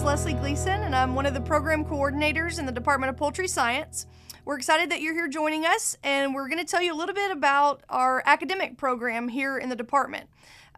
Lesley Gleason, and I'm one of the program coordinators in the Department of Poultry Science. We're excited that you're here joining us, and we're going to tell you a little bit about our academic program here in the department.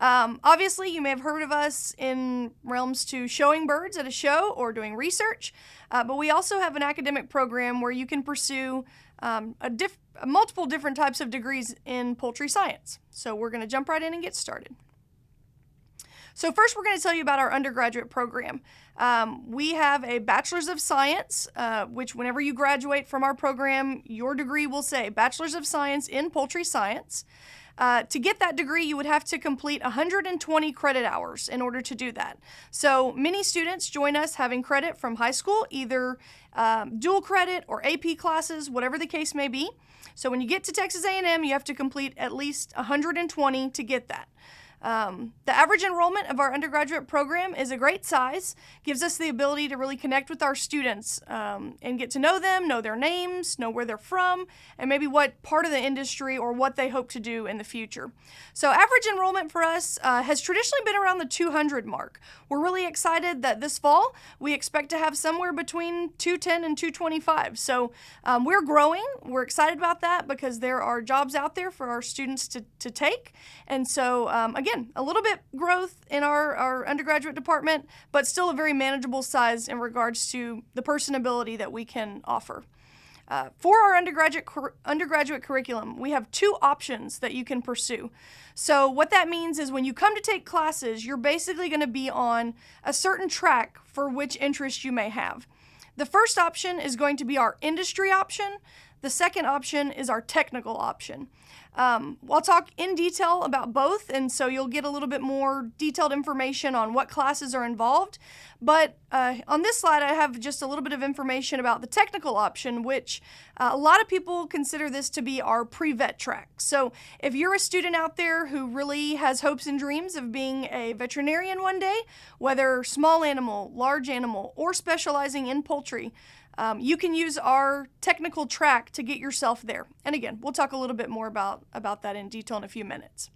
Obviously, you may have heard of us in realms to showing birds at a show or doing research, but we also have an academic program where you can pursue multiple different types of degrees in poultry science. So we're going to jump right in and get started. So first, we're going to tell you about our undergraduate program. We have a Bachelor's of Science, which whenever you graduate from our program, your degree will say Bachelor's of Science in Poultry Science. To get that degree, you would have to complete 120 credit hours in order to do that. So many students join us having credit from high school, either dual credit or AP classes, whatever the case may be. So when you get to Texas A&M, you have to complete at least 120 to get that. The average enrollment of our undergraduate program is a great size, gives us the ability to really connect with our students and get to know them, know their names, know where they're from, and maybe what part of the industry or what they hope to do in the future. So average enrollment for us has traditionally been around the 200 mark. We're really excited that this fall we expect to have somewhere between 210 and 225. So we're growing. We're excited about that because there are jobs out there for our students to take. And so again, a little bit growth in our undergraduate department, but still a very manageable size in regards to the personability that we can offer. For our undergraduate curriculum, we have two options that you can pursue. So what that means is when you come to take classes, you're basically going to be on a certain track for which interest you may have. The first option is going to be our industry option. The second option is our technical option. I'll talk in detail about both, and so you'll get a little bit more detailed information on what classes are involved. But on this slide, I have just a little bit of information about the technical option, which a lot of people consider this to be our pre-vet track. So if you're a student out there who really has hopes and dreams of being a veterinarian one day, whether small animal, large animal, or specializing in poultry, you can use our technical track to get yourself there. And again, we'll talk a little bit more about that in detail in a few minutes.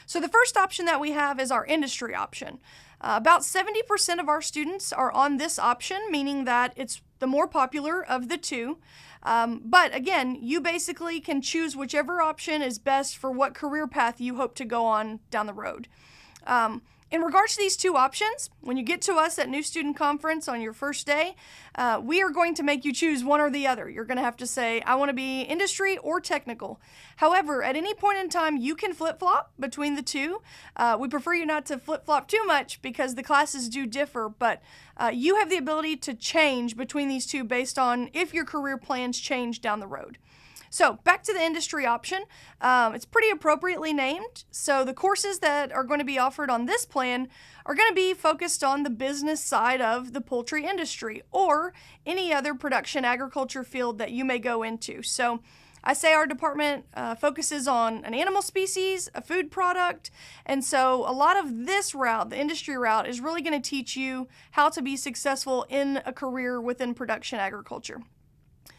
So the first option that we have is our industry option. About 70% of our students are on this option, meaning that it's the more popular of the two. But again, you basically can choose whichever option is best for what career path you hope to go on down the road. In regards to these two options, when you get to us at New Student Conference on your first day, we are going to make you choose one or the other. You're going to have to say, I want to be industry or technical. However, at any point in time, you can flip-flop between the two. We prefer you not to flip-flop too much because the classes do differ, but you have the ability to change between these two based on if your career plans change down the road. So back to the industry option, it's pretty appropriately named. So the courses that are going to be offered on this plan are going to be focused on the business side of the poultry industry or any other production agriculture field that you may go into. So I say our department focuses on an animal species, a food product, and so a lot of this route, the industry route, is really going to teach you how to be successful in a career within production agriculture.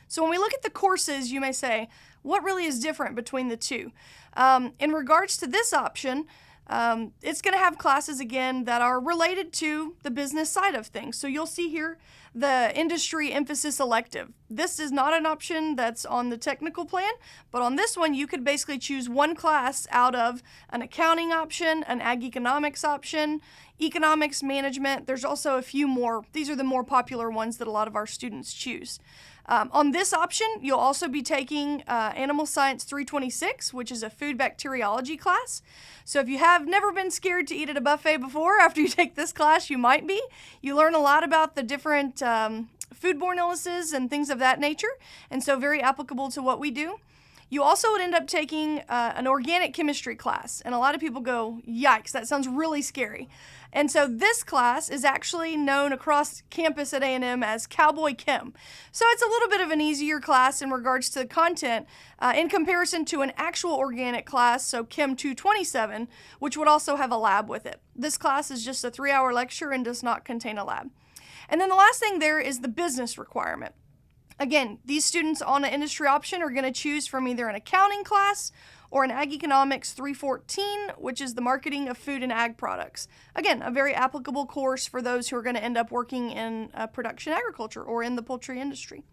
So when we look at the courses, you may say, what really is different between the two? In regards to this option, it's going to have classes, again, that are related to the business side of things. So you'll see here the industry emphasis elective. This is not an option that's on the technical plan, but on this one, you could basically choose one class out of an accounting option, an ag economics option, economics management. There's also a few more. These are the more popular ones that a lot of our students choose. On this option, you'll also be taking Animal Science 326, which is a food bacteriology class. So if you have never been scared to eat at a buffet before, after you take this class, you might be. You learn a lot about the different foodborne illnesses and things of that nature, and so very applicable to what we do. You also would end up taking an organic chemistry class, and a lot of people go, yikes, that sounds really scary. And so this class is actually known across campus at A&M as Cowboy Chem. So it's a little bit of an easier class in regards to the content in comparison to an actual organic class, so Chem 227, which would also have a lab with it. This class is just a 3-hour lecture and does not contain a lab. And then the last thing there is the business requirement. Again, these students on an industry option are going to choose from either an accounting class or an Ag Economics 314, which is the marketing of food and ag products. Again, a very applicable course for those who are going to end up working in production agriculture or in the poultry industry.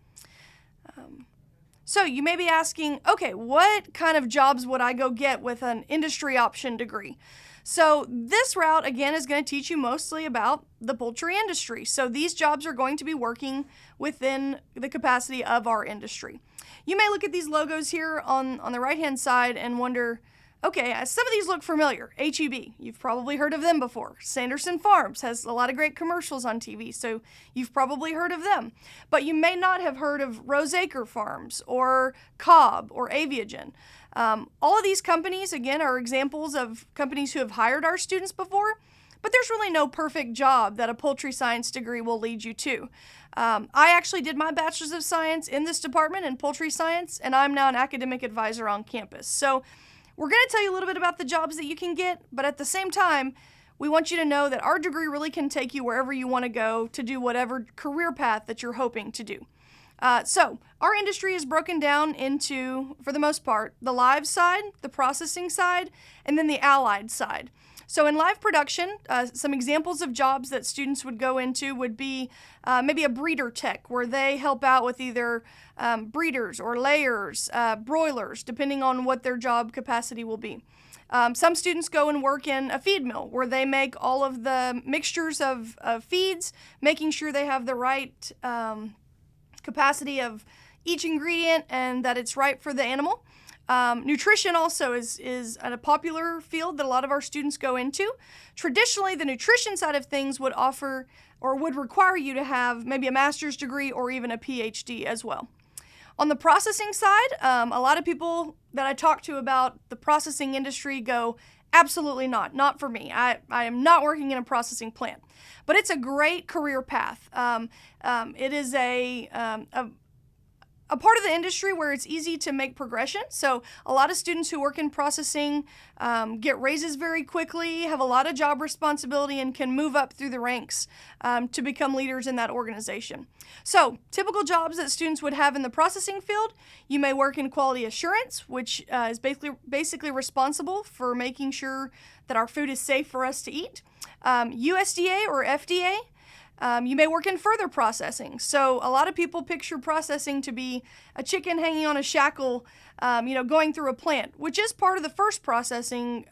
So you may be asking, okay, what kind of jobs would I go get with an industry option degree? So this route, again, is going to teach you mostly about the poultry industry. So these jobs are going to be working within the capacity of our industry. You may look at these logos here on the right-hand side and wonder, okay, some of these look familiar. H-E-B, you've probably heard of them before. Sanderson Farms has a lot of great commercials on TV, so you've probably heard of them. But you may not have heard of Roseacre Farms or Cobb or Aviagen. All of these companies, again, are examples of companies who have hired our students before, but there's really no perfect job that a poultry science degree will lead you to. I actually did my Bachelor's of Science in this department in poultry science, and I'm now an academic advisor on campus. So we're going to tell you a little bit about the jobs that you can get, but at the same time, we want you to know that our degree really can take you wherever you want to go to do whatever career path that you're hoping to do. So our industry is broken down into, for the most part, the live side, the processing side, and then the allied side. So in live production, some examples of jobs that students would go into would be maybe a breeder tech, where they help out with either breeders or layers, broilers, depending on what their job capacity will be. Some students go and work in a feed mill, where they make all of the mixtures of feeds, making sure they have the right capacity of each ingredient and that it's right for the animal. Nutrition also is a popular field that a lot of our students go into. Traditionally, the nutrition side of things would offer or would require you to have maybe a master's degree or even a PhD as well. On the processing side, a lot of people that I talk to about the processing industry go, absolutely not for me. I am not working in a processing plant. But it's a great career path. It is a part of the industry where it's easy to make progression. So a lot of students who work in processing get raises very quickly, have a lot of job responsibility, and can move up through the ranks to become leaders in that organization. So typical jobs that students would have in the processing field: you may work in quality assurance, which is basically responsible for making sure that our food is safe for us to eat. USDA or FDA. You may work in further processing. So a lot of people picture processing to be a chicken hanging on a shackle, going through a plant, which is part of the first processing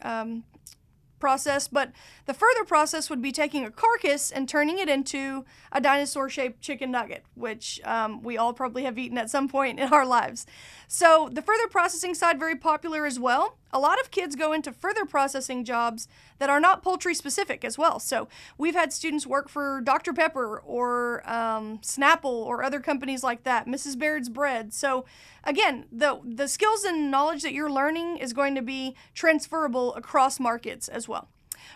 process, but the further process would be taking a carcass and turning it into a dinosaur-shaped chicken nugget, which we all probably have eaten at some point in our lives. So the further processing side, very popular as well. A lot of kids go into further processing jobs that are not poultry specific as well. So we've had students work for Dr. Pepper or Snapple or other companies like that, Mrs. Baird's Bread. So again, the skills and knowledge that you're learning is going to be transferable across markets as well.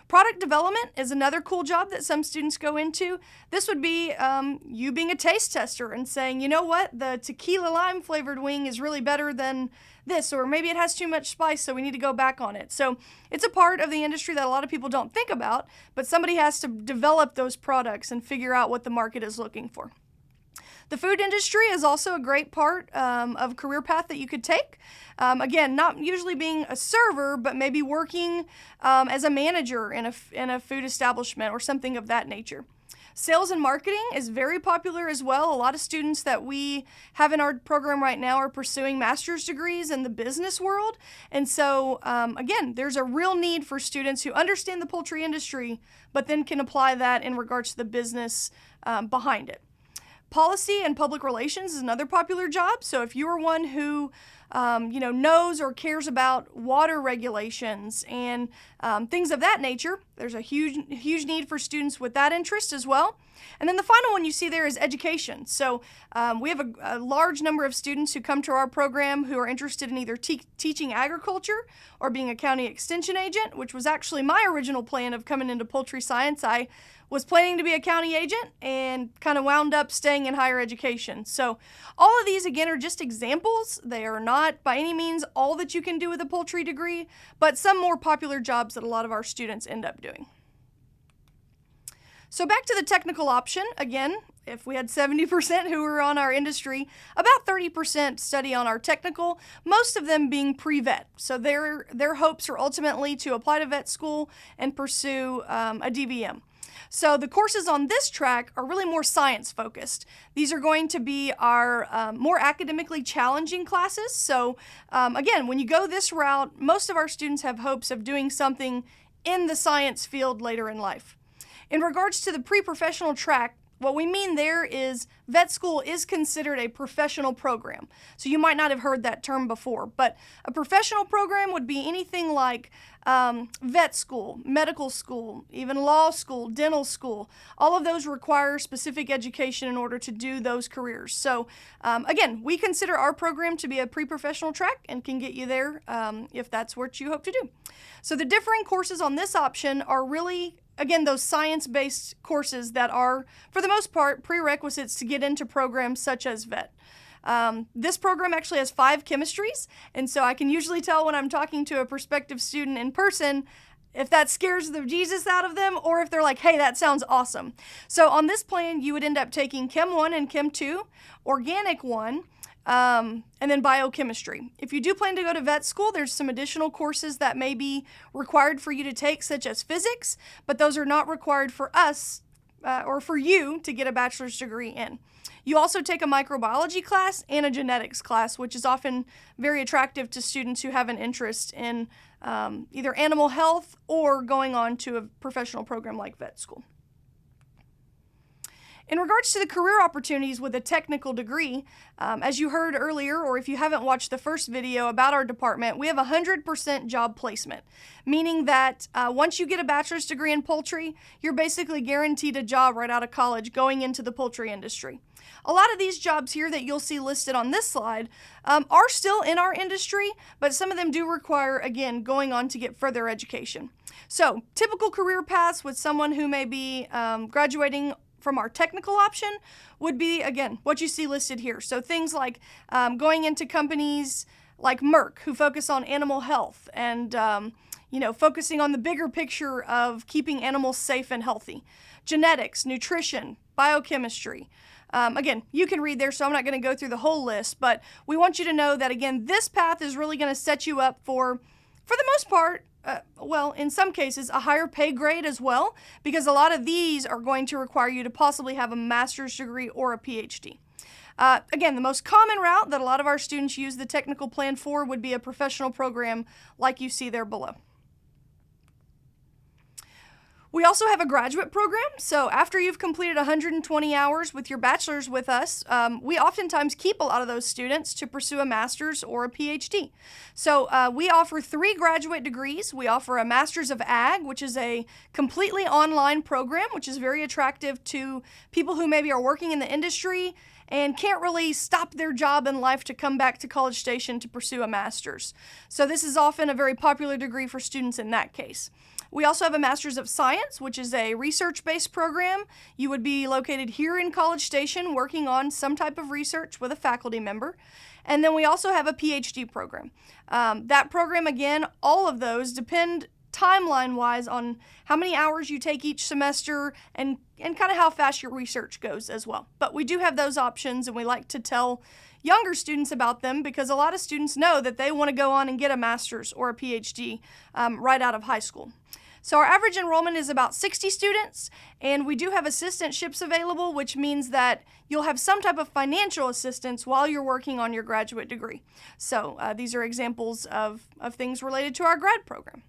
Product development is another cool job that some students go into. This would be you being a taste tester and saying, you know what, the tequila lime flavored wing is really better than this, or maybe it has too much spice, so we need to go back on it. So it's a part of the industry that a lot of people don't think about, but somebody has to develop those products and figure out what the market is looking for. The food industry is also a great part of career path that you could take. Again, not usually being a server, but maybe working as a manager in a food establishment or something of that nature. Sales and marketing is very popular as well. A lot of students that we have in our program right now are pursuing master's degrees in the business world. And so, again, there's a real need for students who understand the poultry industry, but then can apply that in regards to the business behind it. Policy and public relations is another popular job. So if you're one who knows or cares about water regulations and things of that nature, there's a huge need for students with that interest as well. And then the final one you see there is education. So we have a large number of students who come to our program who are interested in either teaching agriculture or being a county extension agent, which was actually my original plan of coming into poultry science. I was planning to be a county agent and kind of wound up staying in higher education. So all of these, again, are just examples. They are not by any means all that you can do with a poultry degree, but some more popular jobs that a lot of our students end up doing. So back to the technical option, again, if we had 70% who were on our industry, about 30% study on our technical, most of them being pre-vet. So their hopes are ultimately to apply to vet school and pursue a DVM. So the courses on this track are really more science focused. These are going to be our more academically challenging classes. So again, when you go this route, most of our students have hopes of doing something in the science field later in life. In regards to the pre-professional track, what we mean there is vet school is considered a professional program. So you might not have heard that term before, but a professional program would be anything like vet school, medical school, even law school, dental school. All of those require specific education in order to do those careers. So again, we consider our program to be a pre-professional track and can get you there if that's what you hope to do. So the differing courses on this option are really, again, those science-based courses that are, for the most part, prerequisites to get into programs such as vet. This program actually has 5 chemistries, and so I can usually tell when I'm talking to a prospective student in person if that scares the Jesus out of them or if they're like, hey, that sounds awesome. So on this plan, you would end up taking Chem 1 and Chem 2, Organic 1, and then biochemistry. If you do plan to go to vet school, there's some additional courses that may be required for you to take, such as physics, but those are not required for us or for you to get a bachelor's degree in. You also take a microbiology class and a genetics class, which is often very attractive to students who have an interest in either animal health or going on to a professional program like vet school. In regards to the career opportunities with a technical degree, as you heard earlier, or if you haven't watched the first video about our department, we have 100% job placement, meaning that once you get a bachelor's degree in poultry, you're basically guaranteed a job right out of college going into the poultry industry. A lot of these jobs here that you'll see listed on this slide are still in our industry, but some of them do require, again, going on to get further education. So, typical career paths with someone who may be graduating from our technical option would be, again, what you see listed here. So things like going into companies like Merck, who focus on animal health and focusing on the bigger picture of keeping animals safe and healthy. Genetics, nutrition, biochemistry. Again, you can read there, so I'm not going to go through the whole list, but we want you to know that, again, this path is really going to set you up for the most part, in some cases, a higher pay grade as well, because a lot of these are going to require you to possibly have a master's degree or a PhD. Again, the most common route that a lot of our students use the technical plan for would be a professional program like you see there below. We also have a graduate program, so after you've completed 120 hours with your bachelor's with us, we oftentimes keep a lot of those students to pursue a master's or a PhD. So we offer 3 graduate degrees. We offer a Master's of Ag, which is a completely online program, which is very attractive to people who maybe are working in the industry and can't really stop their job in life to come back to College Station to pursue a master's. So this is often a very popular degree for students in that case. We also have a Master's of Science, which is a research-based program. You would be located here in College Station working on some type of research with a faculty member. And then we also have a PhD program. That program, again, all of those depend timeline-wise on how many hours you take each semester and kind of how fast your research goes as well. But we do have those options, and we like to tell younger students about them because a lot of students know that they want to go on and get a master's or a PhD right out of high school. So our average enrollment is about 60 students, and we do have assistantships available, which means that you'll have some type of financial assistance while you're working on your graduate degree. So these are examples of things related to our grad program.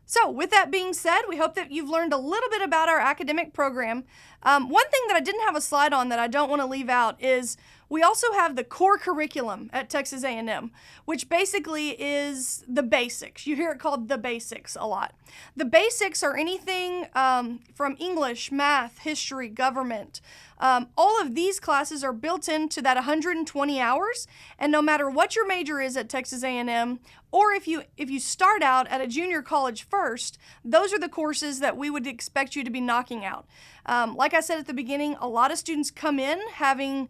So with that being said, we hope that you've learned a little bit about our academic program. One thing that I didn't have a slide on that I don't want to leave out is we also have the core curriculum at Texas A&M, which basically is the basics. You hear it called the basics a lot. The basics are anything from English, math, history, government. All of these classes are built into that 120 hours, and no matter what your major is at Texas A&M, or if you start out at a junior college first, those are the courses that we would expect you to be knocking out. Like I said at the beginning, a lot of students come in having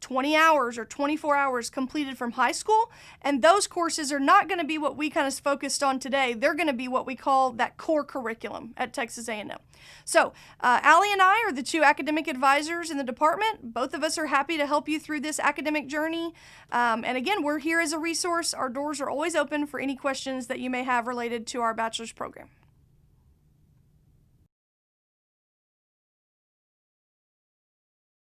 20 hours or 24 hours completed from high school, and those courses are not going to be what we kind of focused on today. They're going to be what we call that core curriculum at Texas A&M. So Allie and I are the two academic advisors in the department. Both of us are happy to help you through this academic journey. And again, we're here as a resource. Our doors are always open for any questions that you may have related to our bachelor's program.